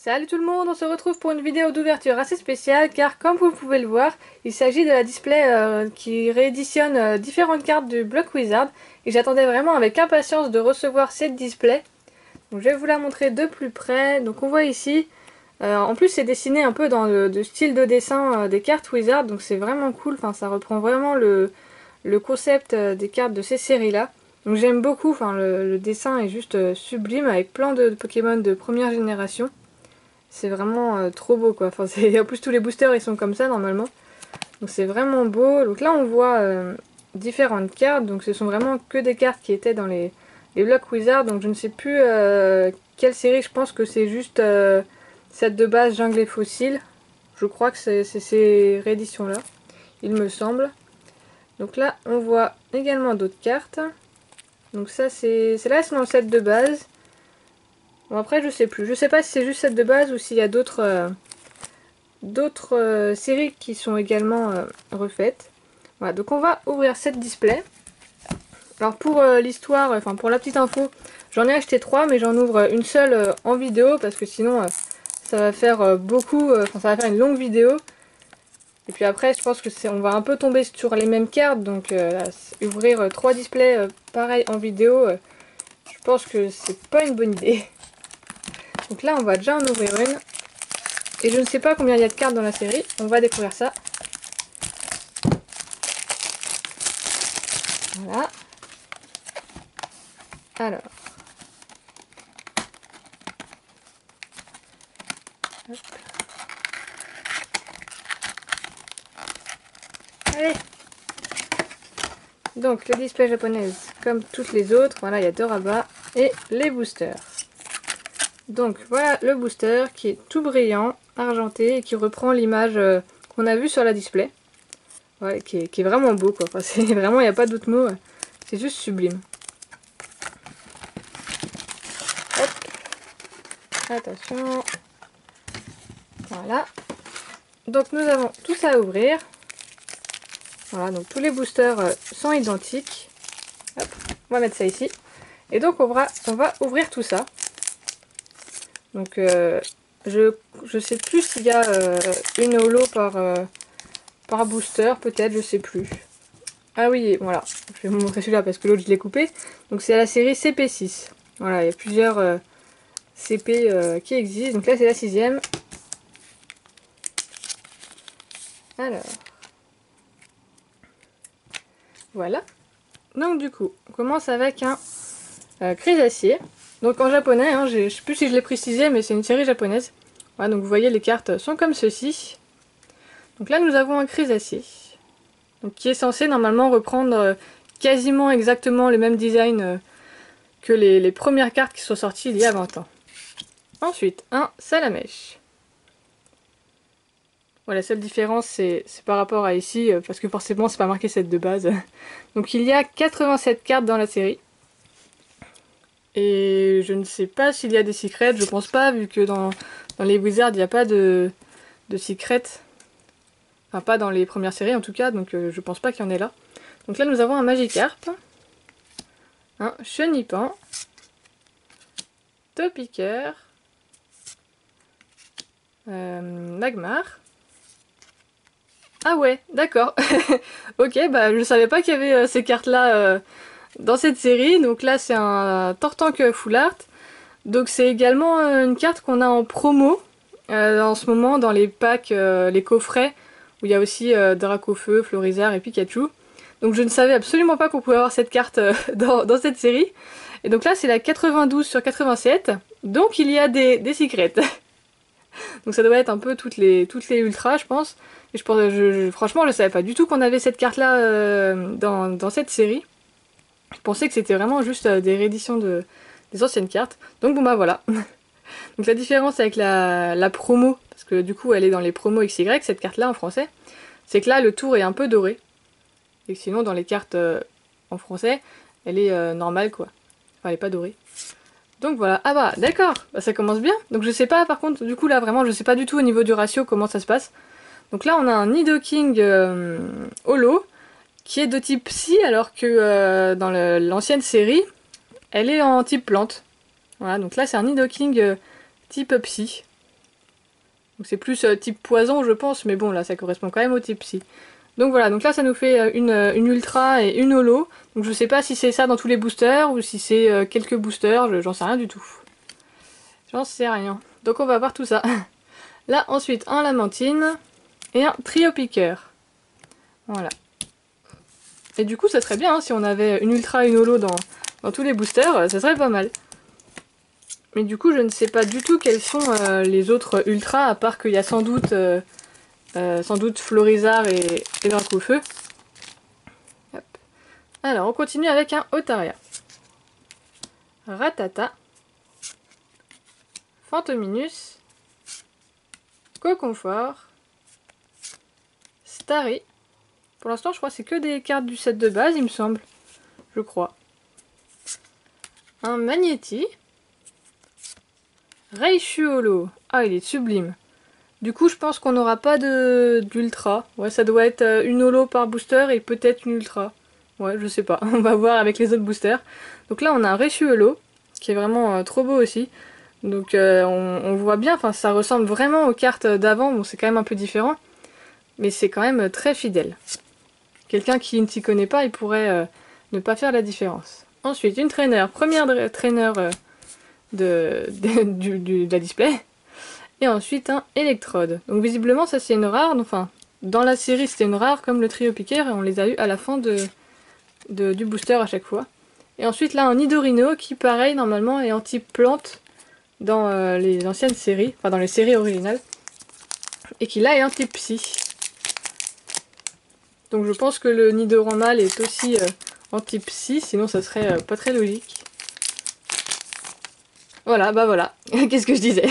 Salut tout le monde, on se retrouve pour une vidéo d'ouverture assez spéciale car comme vous pouvez le voir, il s'agit de la display qui rééditionne différentes cartes du Block Wizard et j'attendais vraiment avec impatience de recevoir cette display. Donc je vais vous la montrer de plus près. Donc on voit ici, en plus c'est dessiné un peu dans le style de dessin des cartes Wizard, donc c'est vraiment cool, enfin, ça reprend vraiment le concept des cartes de ces séries là. Donc j'aime beaucoup, enfin, le dessin est juste sublime avec plein de Pokémon de première génération. C'est vraiment trop beau quoi. Enfin, en plus tous les boosters ils sont comme ça normalement. Donc c'est vraiment beau. Donc là on voit différentes cartes. Donc ce sont vraiment que des cartes qui étaient dans les Block Wizard. Donc je ne sais plus quelle série. Je pense que c'est juste cette de base Jungle et Fossile. Je crois que c'est ces rééditions là. Il me semble. Donc là on voit également d'autres cartes. Donc ça c'est là c'est dans le set de base. Bon après je sais plus, je sais pas si c'est juste cette de base ou s'il y a d'autres séries qui sont également refaites. Voilà, donc on va ouvrir cette display. Alors pour l'histoire, enfin pour la petite info, j'en ai acheté 3 mais j'en ouvre une seule en vidéo parce que sinon ça va faire beaucoup, enfin ça va faire une longue vidéo. Et puis après je pense que on va un peu tomber sur les mêmes cartes, donc ouvrir 3 displays pareil en vidéo, je pense que c'est pas une bonne idée. Donc là on va déjà en ouvrir une. Et je ne sais pas combien il y a de cartes dans la série, on va découvrir ça. Voilà. Alors. Hop. Allez. Donc le display japonaise, comme toutes les autres, voilà, il y a 2 rabats et les boosters. Donc voilà le booster qui est tout brillant, argenté et qui reprend l'image qu'on a vue sur la display. Ouais, qui est vraiment beau quoi. Enfin, c'est vraiment, il n'y a pas d'autre mot, c'est juste sublime. Hop. Attention. Voilà. Donc nous avons tout ça à ouvrir. Voilà, donc tous les boosters sont identiques. Hop, on va mettre ça ici. Et donc on va ouvrir tout ça. Donc je sais plus s'il y a une holo par booster, peut-être, je sais plus. Ah oui, voilà, je vais vous montrer celui-là parce que l'autre je l'ai coupé. Donc c'est la série CP6. Voilà, il y a plusieurs CP qui existent. Donc là c'est la 6ème. Alors, voilà. Donc du coup, on commence avec un Chrysacier. Donc en japonais, hein, je sais plus si je l'ai précisé, mais c'est une série japonaise. Voilà, donc vous voyez les cartes sont comme ceci. Donc là nous avons un Chrysacier. Donc qui est censé normalement reprendre quasiment exactement le même design que les premières cartes qui sont sorties il y a 20 ans. Ensuite, un Salamèche. Voilà, la seule différence c'est par rapport à ici, parce que forcément c'est pas marqué cette de base. Donc il y a 87 cartes dans la série. Et je ne sais pas s'il y a des secrets, je pense pas, vu que dans les Wizards il n'y a pas de secrets. Enfin pas dans les premières séries en tout cas, donc je pense pas qu'il y en ait là. Donc là nous avons un Magikarp, un Chenipan, Topiqueur, Magmar. Ah ouais, d'accord. Ok, bah je savais pas qu'il y avait ces cartes là dans cette série. Donc là c'est un Tortank Full Art. Donc c'est également une carte qu'on a en promo en ce moment dans les packs, les coffrets, où il y a aussi Dracofeu, Florizard et Pikachu. Donc je ne savais absolument pas qu'on pouvait avoir cette carte dans cette série. Et donc là c'est la 92 sur 87, donc il y a des secrets. Donc ça doit être un peu toutes les ultras je pense. Et franchement je savais pas du tout qu'on avait cette carte là dans cette série. Je pensais que c'était vraiment juste des rééditions des anciennes cartes. Donc bon bah voilà. Donc la différence avec la promo, parce que du coup elle est dans les promos XY, cette carte là en français, c'est que là le tour est un peu doré. Et que sinon dans les cartes en français, elle est normale quoi. Enfin elle est pas dorée. Donc voilà, ah bah d'accord, bah, ça commence bien. Donc je sais pas par contre, du coup là vraiment je sais pas du tout au niveau du ratio comment ça se passe. Donc là on a un Nidoking Holo, qui est de type Psy alors que dans l'ancienne série, elle est en type plante. Voilà, donc là c'est un Nidoking type Psy. Donc c'est plus type poison je pense, mais bon là ça correspond quand même au type psy. Donc voilà, donc là ça nous fait une ultra et une holo. Donc je sais pas si c'est ça dans tous les boosters ou si c'est quelques boosters, j'en sais rien du tout. J'en sais rien. Donc on va voir tout ça. Là ensuite un lamantine et un trio piqueur. Voilà. Et du coup ça serait bien hein, si on avait une ultra et une holo dans tous les boosters, ça serait pas mal. Mais du coup je ne sais pas du tout quels sont les autres ultras, à part qu'il y a sans doute Florizard et Dracofeu. Hop. Alors on continue avec un Otaria. Ratata. Fantominus. Coconfort. Starry. Pour l'instant je crois que c'est que des cartes du set de base il me semble. Je crois. Un Magnéti. Reishuolo. Ah il est sublime. Du coup je pense qu'on n'aura pas d'ultra. Ouais ça doit être une holo par booster et peut-être une ultra. Ouais je sais pas. On va voir avec les autres boosters. Donc là on a un Reishuolo qui est vraiment trop beau aussi. Donc on voit bien, enfin ça ressemble vraiment aux cartes d'avant. Bon c'est quand même un peu différent. Mais c'est quand même très fidèle. Quelqu'un qui ne s'y connaît pas, il pourrait ne pas faire la différence. Ensuite, une traîneur, première traîneur de la display. Et ensuite un électrode. Donc visiblement ça c'est une rare, enfin dans la série c'était une rare comme le trio piqueur et on les a eu à la fin du booster à chaque fois. Et ensuite là un Nidorino qui pareil normalement est en type plante dans les anciennes séries, enfin dans les séries originales. Et qui là est en type psy. Donc je pense que le Nidoran est aussi en type psy, sinon ça serait pas très logique. Voilà, bah voilà, qu'est-ce que je disais.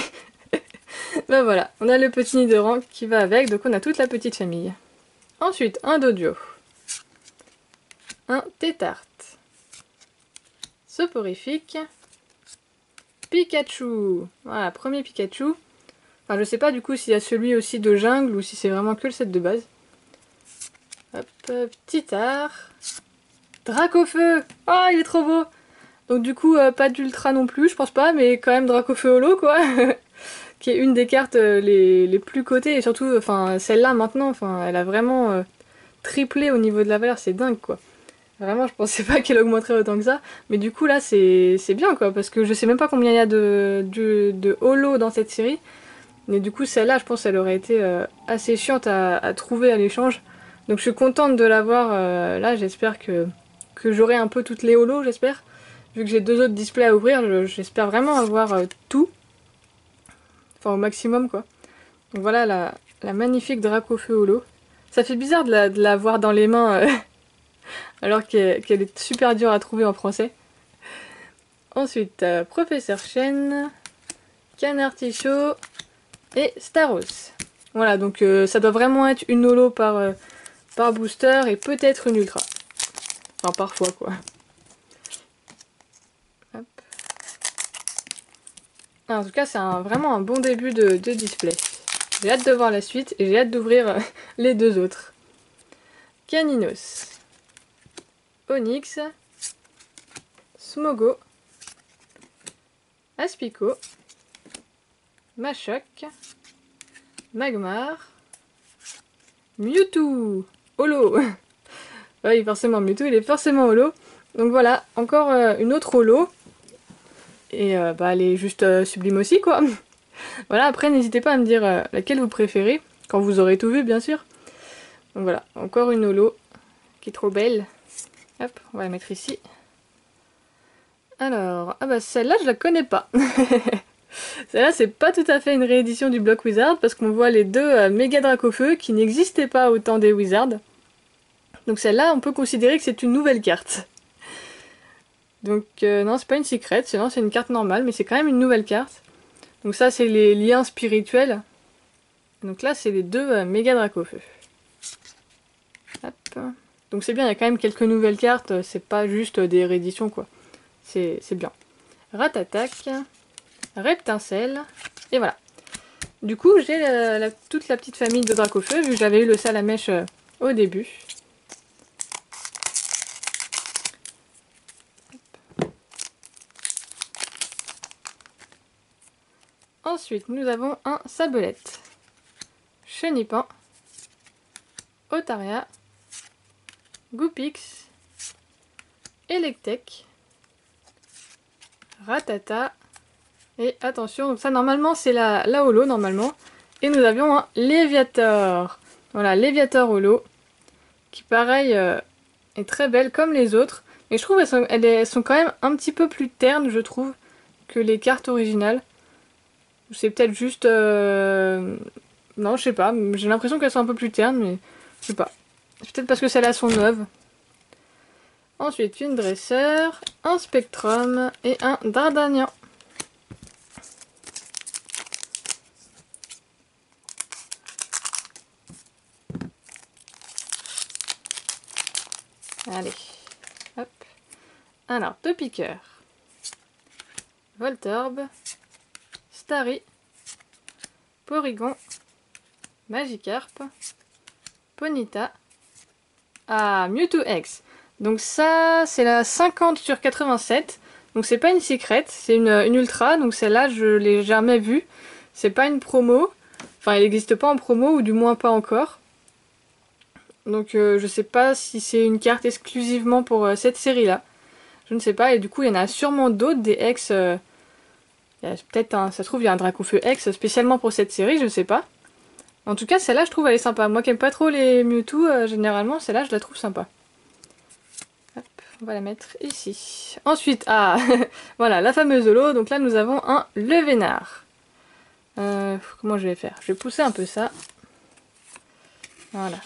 Bah voilà, on a le petit Nidoran qui va avec, donc on a toute la petite famille. Ensuite, un Dodio. Un Tétarte. Soporifique. Pikachu. Voilà, premier Pikachu. Enfin, je sais pas du coup s'il y a celui aussi de jungle ou si c'est vraiment que le set de base. Hop, petit art. Dracofeu. Oh, il est trop beau. Donc du coup, pas d'ultra non plus, je pense pas, mais quand même Dracofeu Holo, quoi. Qui est une des cartes les plus cotées, et surtout, enfin, celle-là maintenant, enfin, elle a vraiment triplé au niveau de la valeur, c'est dingue, quoi. Vraiment, je pensais pas qu'elle augmenterait autant que ça, mais du coup, là, c'est bien, quoi, parce que je sais même pas combien il y a de Holo dans cette série, mais du coup, celle-là, je pense qu'elle aurait été assez chiante à trouver à l'échange. Donc je suis contente de l'avoir là, j'espère que j'aurai un peu toutes les Holos, j'espère. Vu que j'ai deux autres displays à ouvrir, j'espère vraiment avoir tout. Enfin au maximum quoi. Donc voilà la magnifique Dracofeu Holo. Ça fait bizarre de la voir dans les mains alors qu'elle est super dure à trouver en français. Ensuite, Professeur Chen, Canard Tichot et Staros. Voilà, donc ça doit vraiment être une holo par booster et peut-être une ultra. Enfin parfois quoi. Hop. Ah, en tout cas c'est vraiment un bon début de display. J'ai hâte de voir la suite et j'ai hâte d'ouvrir les deux autres. Caninos, Onyx, Smogo, Aspico, Machoc, Magmar, Mewtwo, Holo. Oui forcément Mewtwo il est forcément holo. Donc voilà, encore une autre holo. Et bah elle est juste sublime aussi quoi. Voilà, après n'hésitez pas à me dire laquelle vous préférez, quand vous aurez tout vu bien sûr. Donc voilà, encore une holo qui est trop belle. Hop, on va la mettre ici. Alors, ah bah celle-là je la connais pas. Celle-là c'est pas tout à fait une réédition du bloc Wizard parce qu'on voit les deux méga Dracofeu qui n'existaient pas au temps des Wizards. Donc celle-là on peut considérer que c'est une nouvelle carte. Donc non c'est pas une secret, sinon c'est une carte normale mais c'est quand même une nouvelle carte. Donc ça c'est les liens spirituels. Donc là c'est les deux méga Dracofeu. Hop. Donc c'est bien, il y a quand même quelques nouvelles cartes, c'est pas juste des rééditions quoi. C'est bien. Ratatac, Reptincelle, et voilà. Du coup j'ai toute la petite famille de Dracofeu, vu que j'avais eu le Salamèche au début. Ensuite nous avons un Sabelette. Chenipan, Otaria, Goopix, Electek, Rattata, et attention, donc ça normalement c'est la holo normalement, et nous avions un Léviator. Voilà, Léviator holo, qui pareil est très belle comme les autres, mais je trouve elles sont quand même un petit peu plus ternes, je trouve, que les cartes originales. C'est peut-être juste... Non, je sais pas, j'ai l'impression qu'elles sont un peu plus ternes, mais je sais pas. C'est peut-être parce que celles-là sont neuves. Ensuite, une dresseur, un spectrum et un dardanian. Allez, hop. Alors, deux piqueurs. Voltorb, Starry, Porygon, Magikarp, Ponyta, Mewtwo X. Donc ça, c'est la 50 sur 87. Donc c'est pas une secret, c'est une ultra. Donc celle-là, je l'ai jamais vue. C'est pas une promo. Enfin, elle n'existe pas en promo, ou du moins pas encore. Donc je sais pas si c'est une carte exclusivement pour cette série-là. Je ne sais pas. Et du coup, il y en a sûrement d'autres, des X. Peut-être, ça se trouve, il y a un Dracofeu X spécialement pour cette série, je sais pas. En tout cas, celle-là, je trouve, elle est sympa. Moi qui aime pas trop les Mewtwo, généralement, celle-là, je la trouve sympa. Hop, on va la mettre ici. Ensuite, voilà, la fameuse holo. Donc là, nous avons un Levénard. Comment je vais faire? Je vais pousser un peu ça. Voilà.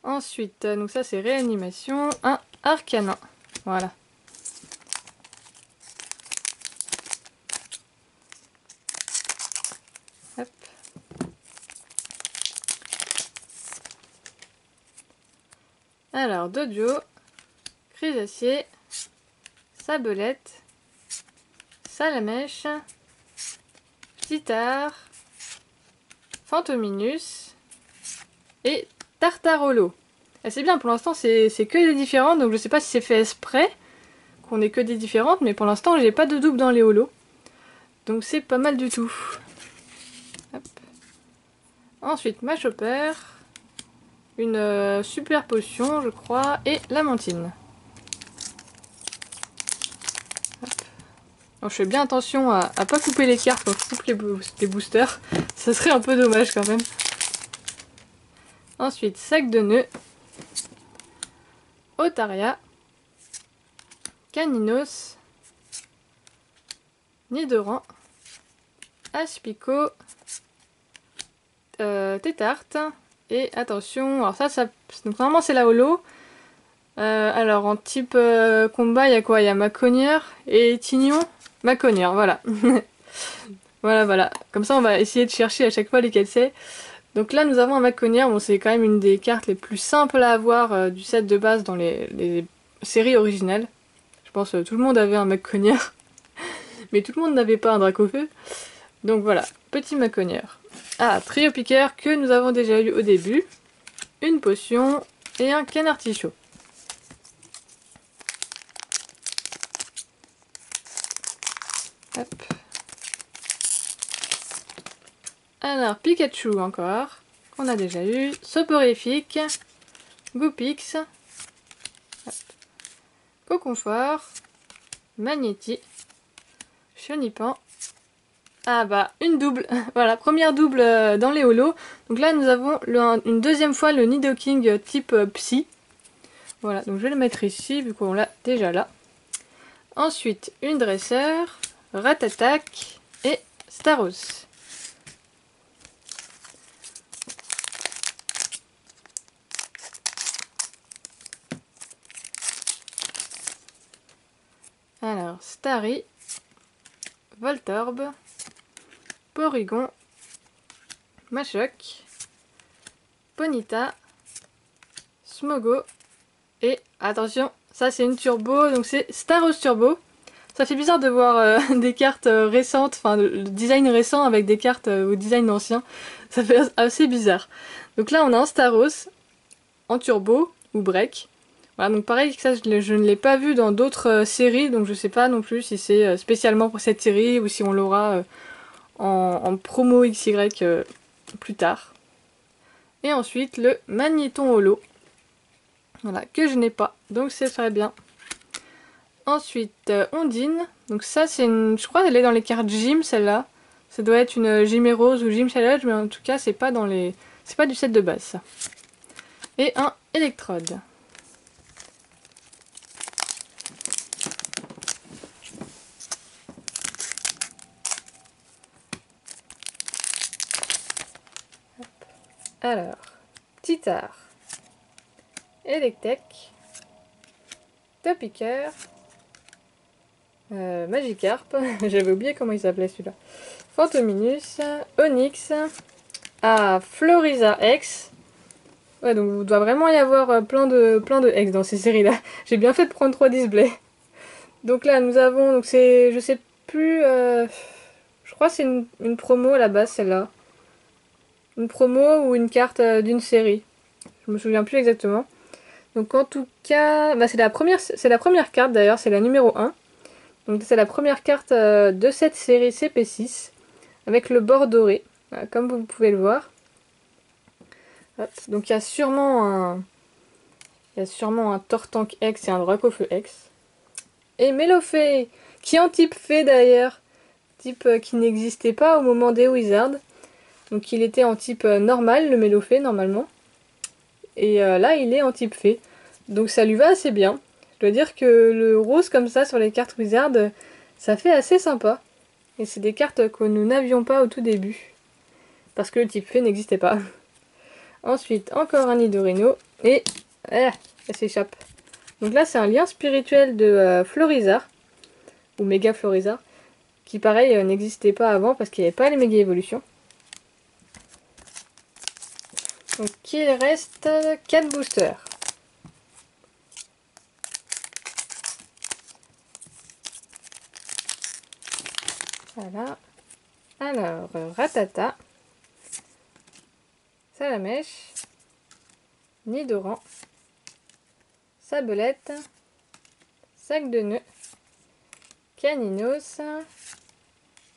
Ensuite, donc ça, c'est réanimation. Un Arcanin. Voilà. Hop. Alors, Dodio, Grisacier, Sabelette, Salamèche, Titard, Fantominus et Tartarolo. C'est bien, pour l'instant c'est que des différentes, donc je sais pas si c'est fait exprès qu'on ait que des différentes, mais pour l'instant j'ai pas de double dans les holos. Donc c'est pas mal du tout. Hop. Ensuite, ma Chopper, une super potion je crois, et la Mantine. Alors, je fais bien attention à pas couper les cartes quand je coupe les boosters, ça serait un peu dommage quand même. Ensuite, sac de nœuds, Otaria, Caninos, Nidoran, Aspico, Tétarte, et attention, alors ça donc normalement c'est la holo. Alors en type combat, il y a quoi? Il y a Maconière et Tignon. Maconière, voilà. Voilà. Comme ça, on va essayer de chercher à chaque fois lesquels c'est. Donc là, nous avons un Maconière. Bon, c'est quand même une des cartes les plus simples à avoir du set de base dans les séries originales. Je pense que tout le monde avait un Maconière. Mais tout le monde n'avait pas un Dracofeu. Donc voilà, petit Maconière. Trio piqueur que nous avons déjà eu au début. Une potion et un Canartichaud. Hop. Alors, Pikachu encore, qu'on a déjà eu. Soporifique, Goopix, Coconfort, Magnéti, Chenipan. Une double. Voilà, première double dans les holos. Donc là, nous avons une deuxième fois le Nidoking type Psy. Voilà, donc je vais le mettre ici, vu qu'on l'a déjà là. Ensuite, une dresseur, Ratatak et Staros. Alors, Starry, Voltorb, Porygon, Machoc, Ponyta, Smogo et attention, ça c'est une turbo, donc c'est Staros Turbo. Ça fait bizarre de voir des cartes récentes, enfin le design récent avec des cartes au design ancien. Ça fait assez bizarre. Donc là on a un Staros en turbo ou break. Voilà, donc pareil, ça je ne l'ai pas vu dans d'autres séries, donc je sais pas non plus si c'est spécialement pour cette série ou si on l'aura en promo XY plus tard. Et ensuite le magnéton holo. Voilà, que je n'ai pas, donc c'est très bien. Ensuite, Ondine. Donc ça, c'est une... Je crois qu'elle est dans les cartes Gym, celle-là. Ça doit être une Gym Rose ou Gym Challenge, mais en tout cas, c'est pas dans les... C'est pas du set de base, ça. Et un électrode. Alors, Titar, Electek, Topiqueur, Magikarp, j'avais oublié comment il s'appelait celui-là, Fantominus, Onyx, Floriza X. Ouais, donc il doit vraiment y avoir plein de X dans ces séries-là. J'ai bien fait de prendre 3 displays. Donc là, nous avons, donc c'est, je sais plus, je crois que c'est une promo à la base, celle-là. Une promo ou une carte d'une série. Je me souviens plus exactement. Donc en tout cas, bah c'est la première carte d'ailleurs, c'est la numéro 1. Donc c'est la première carte de cette série CP6 avec le bord doré, voilà, comme vous pouvez le voir. Hop. Donc il y a sûrement un Tortank X et un Dracofeu X. Et Melofée, qui est en type fée d'ailleurs, type qui n'existait pas au moment des Wizards. Donc il était en type normal, le Melofée normalement. Et là il est en type fée. Donc ça lui va assez bien. Je dois dire que le rose comme ça sur les cartes Wizard, ça fait assez sympa. Et c'est des cartes que nous n'avions pas au tout début. Parce que le type fée n'existait pas. Ensuite, encore un Nidorino. Et... elle s'échappe. Donc là c'est un lien spirituel de Florizard. Ou Méga Florizard. Qui pareil n'existait pas avant parce qu'il n'y avait pas les méga évolutions. Donc il reste 4 boosters. Voilà. Alors, Ratata, Salamèche, Nidoran, Sabelette, Sac de nœuds, Caninos,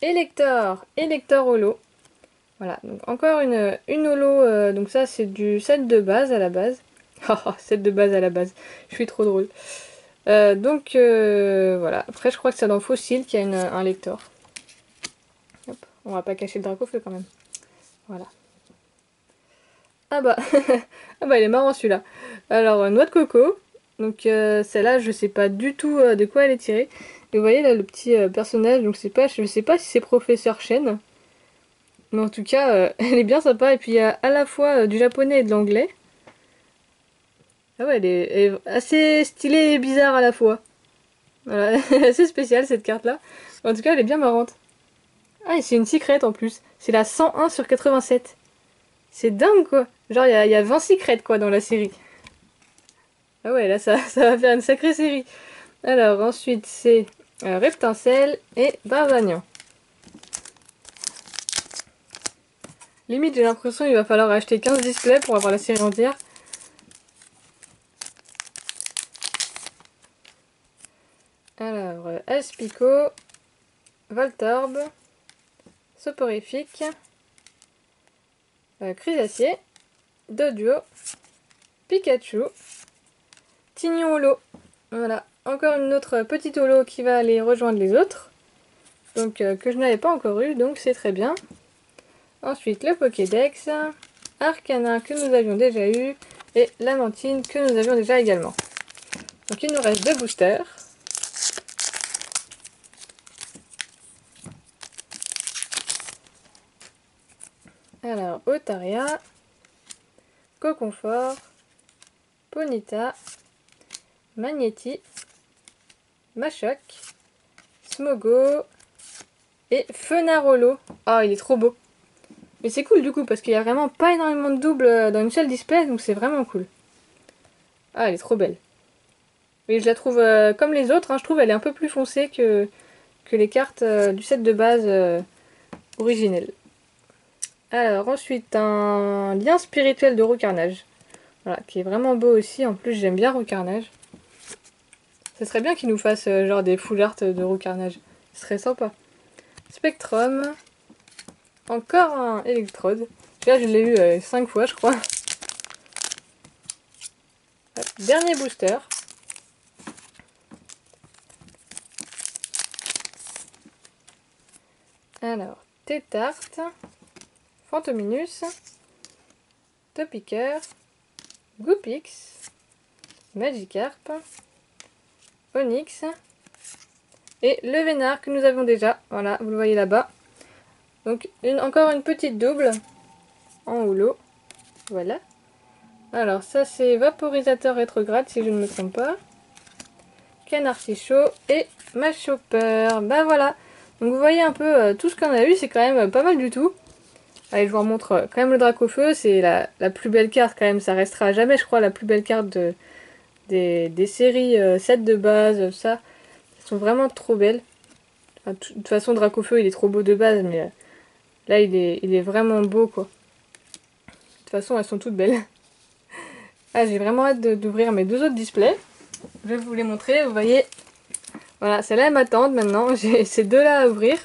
Elector holo. Voilà, donc encore une holo, donc ça c'est du set de base à la base. Set de base à la base, je suis trop drôle. Voilà, après je crois que c'est dans Fossile qu'il y a un lector. Hop, on va pas cacher le Dracofeu quand même. Voilà. Ah bah, ah bah il est marrant celui-là. Alors, noix de coco. Donc celle-là, je sais pas du tout de quoi elle est tirée. Et vous voyez là le petit personnage, donc je sais pas si c'est Professeur Chen. Mais en tout cas, elle est bien sympa. Et puis il y a à la fois du japonais et de l'anglais. Ah ouais, elle est assez stylée et bizarre à la fois. Voilà, assez spéciale cette carte-là. En tout cas, elle est bien marrante. Ah, et c'est une secret en plus. C'est la 101 sur 87. C'est dingue quoi. Genre, il y a 20 secrets quoi dans la série. Ah ouais, là, ça va faire une sacrée série. Alors, ensuite, c'est Reptincelle et Barbagnan. Limite, j'ai l'impression qu'il va falloir acheter 15 displays pour avoir la série entière. Alors, Aspico, Voltorb, Soporifique, Chrysacier, Doduo, Pikachu, Tignon holo. Voilà, encore une autre petite holo qui va aller rejoindre les autres. Donc, que je n'avais pas encore eu, donc c'est très bien. Ensuite, le Pokédex, Arcana que nous avions déjà eu, et Lamantine que nous avions déjà également. Donc il nous reste 2 boosters. Alors, Otaria, Coconfort, Ponyta, Magnéti, Machoc, Smogo et Fenarolo. Oh, il est trop beau. Mais c'est cool du coup parce qu'il n'y a vraiment pas énormément de doubles dans une seule display, donc c'est vraiment cool. Ah, elle est trop belle. Mais je la trouve comme les autres, hein, je trouve elle est un peu plus foncée que les cartes du set de base originel. Alors ensuite un lien spirituel de Roucarnage. Voilà, qui est vraiment beau aussi, en plus j'aime bien Roucarnage. Ça serait bien qu'ils nous fassent genre des full art de Roucarnage. Ce serait sympa. Spectrum. Encore un électrode. Là, je l'ai eu 5 fois, je crois. Hop, dernier booster. Alors, Tétarte, Fantominus, Topiqueur, Goopix, Magikarp, Onyx et le Vénard que nous avons déjà. Voilà, vous le voyez là-bas. Donc encore une petite double en holo. Voilà. Alors ça c'est Vaporisateur rétrograde si je ne me trompe pas. Canartichaud et Machopper. Bah voilà. Donc vous voyez un peu tout ce qu'on a eu, c'est quand même pas mal du tout. Allez, je vous remontre quand même le Dracofeu, c'est la plus belle carte quand même, ça restera à jamais je crois la plus belle carte des séries 7 de base, ça. Elles sont vraiment trop belles. Enfin, de toute façon Dracofeu il est trop beau de base, mais là il est vraiment beau quoi. De toute façon elles sont toutes belles. Ah, j'ai vraiment hâte d'ouvrir mes deux autres displays. Je vais vous les montrer, vous voyez. Voilà, celle-là elle m'attend maintenant, j'ai ces deux là à ouvrir.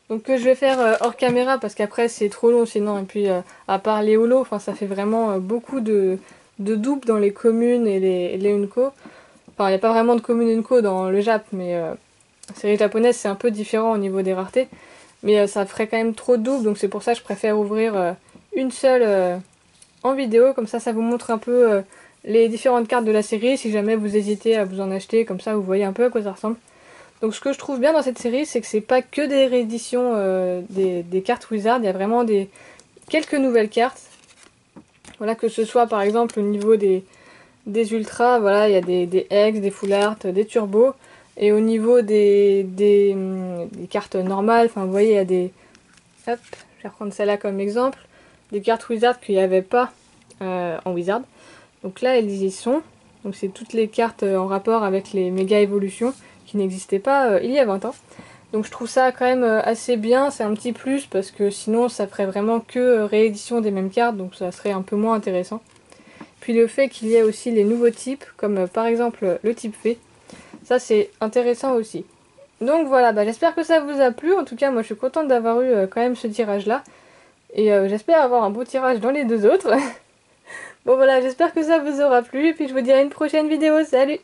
Donc que je vais faire hors caméra parce qu'après c'est trop long sinon. Et puis à part les holos, enfin ça fait vraiment beaucoup de dupes dans les communes et les Unco. Enfin il n'y a pas vraiment de communes Unco dans le Jap, mais la série japonaise c'est un peu différent au niveau des raretés. Mais ça ferait quand même trop de dupes, donc c'est pour ça que je préfère ouvrir une seule en vidéo. Comme ça vous montre un peu les différentes cartes de la série si jamais vous hésitez à vous en acheter. Comme ça vous voyez un peu à quoi ça ressemble. Donc ce que je trouve bien dans cette série, c'est que c'est pas que des rééditions des cartes Wizard, il y a vraiment quelques nouvelles cartes. Voilà, que ce soit par exemple au niveau des ultras, voilà, il y a des X, des Full Art, des Turbos. Et au niveau des cartes normales, enfin vous voyez, il y a des... Hop, je vais reprendre celle-là comme exemple. Des cartes Wizard qu'il n'y avait pas en Wizard. Donc là, elles y sont. Donc c'est toutes les cartes en rapport avec les méga évolutions qui n'existaient pas il y a 20 ans. Donc je trouve ça quand même assez bien, c'est un petit plus parce que sinon ça ferait vraiment que réédition des mêmes cartes, donc ça serait un peu moins intéressant. Puis le fait qu'il y ait aussi les nouveaux types, comme par exemple le type fée, ça c'est intéressant aussi. Donc voilà, bah, j'espère que ça vous a plu, en tout cas moi je suis contente d'avoir eu quand même ce tirage là. Et j'espère avoir un beau tirage dans les deux autres. Bon voilà, j'espère que ça vous aura plu et puis je vous dis à une prochaine vidéo, salut!